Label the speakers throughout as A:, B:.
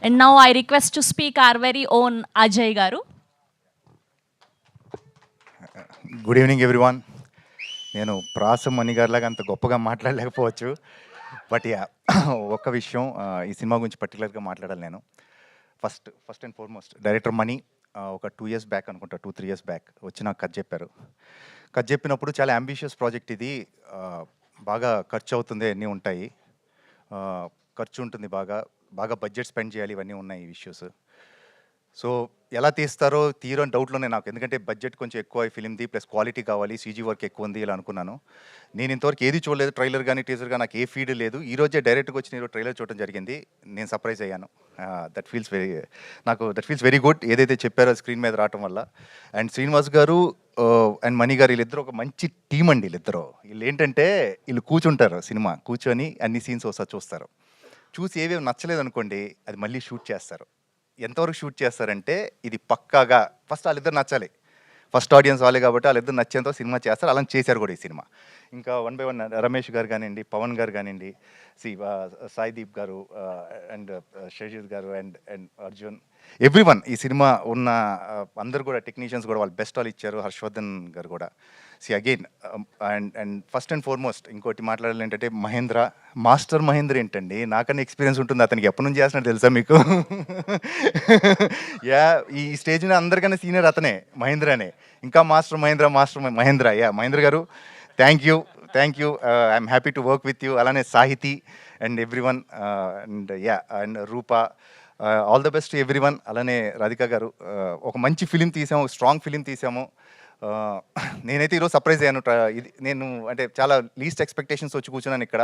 A: And now I request to speak our very own Ajay Garu.
B: Good evening everyone. నేను ప్రాసం మణి గారిలాగా అంత గొప్పగా మాట్లాడలేకపోవచ్చు, but yeah ఒక్క విషయం ఈ సినిమా గురించి పర్టికులర్గా మాట్లాడాలి నేను. ఫస్ట్ అండ్ ఫార్మోస్ట్ డైరెక్టర్ మణి ఒక 2 years బ్యాక్ అనుకుంటా, 2-3 years బ్యాక్ వచ్చి నాకు కథ చెప్పారు. కథ చెప్పినప్పుడు చాలా అంబిషియస్ ప్రాజెక్ట్ ఇది, బాగా ఖర్చు అవుతుంది, అన్నీ ఉంటాయి, ఖర్చు ఉంటుంది, బాగా బాగా బడ్జెట్ స్పెండ్ చేయాలి, ఇవన్నీ ఉన్నాయి ఇష్యూస్. సో ఎలా తీస్తారో తీరో అని డౌట్లోనే నాకు, ఎందుకంటే బడ్జెట్ కొంచెం ఎక్కువ ఈ ఫిలింది, ప్లస్ క్వాలిటీ కావాలి, సీజీ వర్క్ ఎక్కువ ఉంది ఇలా అనుకున్నాను. నేను ఇంతవరకు ఏది చూడలేదు, ట్రైలర్ కానీ టీజర్ కానీ నాకు ఏ ఫీడ్ లేదు. ఈరోజే డైరెక్ట్గా వచ్చి నేను ట్రైలర్ చూడడం జరిగింది. నేను సర్ప్రైజ్ అయ్యాను. దట్ ఫీల్స్ వెరీ గుడ్, ఏదైతే చెప్పారో స్క్రీన్ మీద రావటం వల్ల. అండ్ శ్రీనివాస్ గారు అండ్ మణి గారు వీళ్ళిద్దరు ఒక మంచి టీం అండి. వీళ్ళు ఏంటంటే వీళ్ళు కూర్చుంటారు, సినిమా కూర్చొని అన్ని సీన్స్ ఒకసారి చూస్తారు, చూసి ఏవేవి నచ్చలేదు అనుకోండి అది మళ్ళీ షూట్ చేస్తారు. ఎంతవరకు షూట్ చేస్తారంటే ఇది పక్కాగా ఫస్ట్ వాళ్ళిద్దరు నచ్చాలి, ఫస్ట్ ఆడియన్స్ వాళ్ళే కాబట్టి వాళ్ళిద్దరు నచ్చేంత సినిమా చేస్తారు. అలా చేశారు కూడా ఈ సినిమా. ఇంకా 1 by 1 రమేష్ గారు కానివ్వండి, పవన్ గారు కానివ్వండి, సాయిదీప్ గారు అండ్ షజీద్ గారు అండ్ అండ్ అర్జున్, ఎవ్రీవన్ ఈ సినిమా ఉన్న అందరు కూడా టెక్నీషియన్స్ కూడా వాళ్ళు బెస్ట్ వాళ్ళు ఇచ్చారు. హర్షవర్ధన్ గారు కూడా again. And first and foremost ఇంకోటి మాట్లాడాలి ఏంటంటే మాస్టర్ మహేంద్ర ఏంటండి, నాకన్నా ఎక్స్పీరియన్స్ ఉంటుంది అతనికి. ఎప్పటి నుంచి చేస్తున్నట్టు తెలుసా మీకు? యా, ఈ స్టేజ్ మీద అందరికన్నా సీనియర్ అతనే, మహేంద్రనే. ఇంకా master Mahindra. Yeah Mahendra garu, thank you I'm happy to work with you. అలానే Sahithi and everyone and yeah and Roopa, all the best everyone. అలానే రాధిక గారు, ఒక మంచి ఫిలిం తీసాము, స్ట్రాంగ్ ఫిలిం తీసాము. నేనైతే ఈరోజు సర్ప్రైజ్ అయ్యాను. ఇది నేను అంటే చాలా లీస్ట్ ఎక్స్పెక్టేషన్స్ వచ్చి కూర్చున్నాను ఇక్కడ,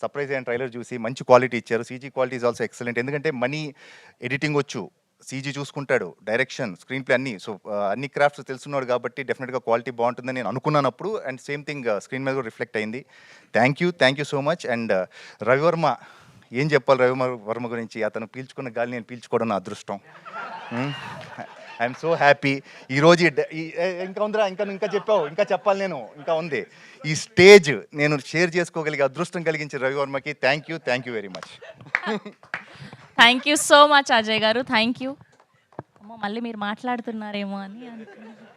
B: సర్ప్రైజ్ అయ్యాను. ట్రైలర్ చూసి మంచి క్వాలిటీ ఇచ్చారు, CG quality is also excellent. ఎందుకంటే మనీ ఎడిటింగ్ వచ్చు, సీజీ చూసుకుంటాడు, డైరెక్షన్, స్క్రీన్ ప్లే అన్నీ. సో అన్ని క్రాఫ్ట్స్ తెలుసున్నాడు కాబట్టి డెఫినెట్గా క్వాలిటీ బాగుంటుందని నేను అనుకున్నానప్పుడు. అండ్ సేమ్ థింగ్ స్క్రీన్ మీద కూడా రిఫ్లెక్ట్ అయింది. Thank you so much. And Ravi Varma, ఏం చెప్పాలి రవివర్మ గురించి? అతను పీల్చుకున్న గాలి నేను పీల్చుకోవడం నా అదృష్టం. I'm so happy. ఈరోజు ఇంకా ఉందిరా, ఇంకా చెప్పావు, ఇంకా చెప్పాలి నేను, ఇంకా ఉంది. ఈ స్టేజ్ నేను షేర్ చేసుకోగలిగే అదృష్టం కలిగించే రవివర్మకి thank you very much.
A: Thank you so much Ajay garu, thank you. అమ్మో మళ్ళీ మీరు మాట్లాడుతున్నారేమో అని అనుకున్నాను.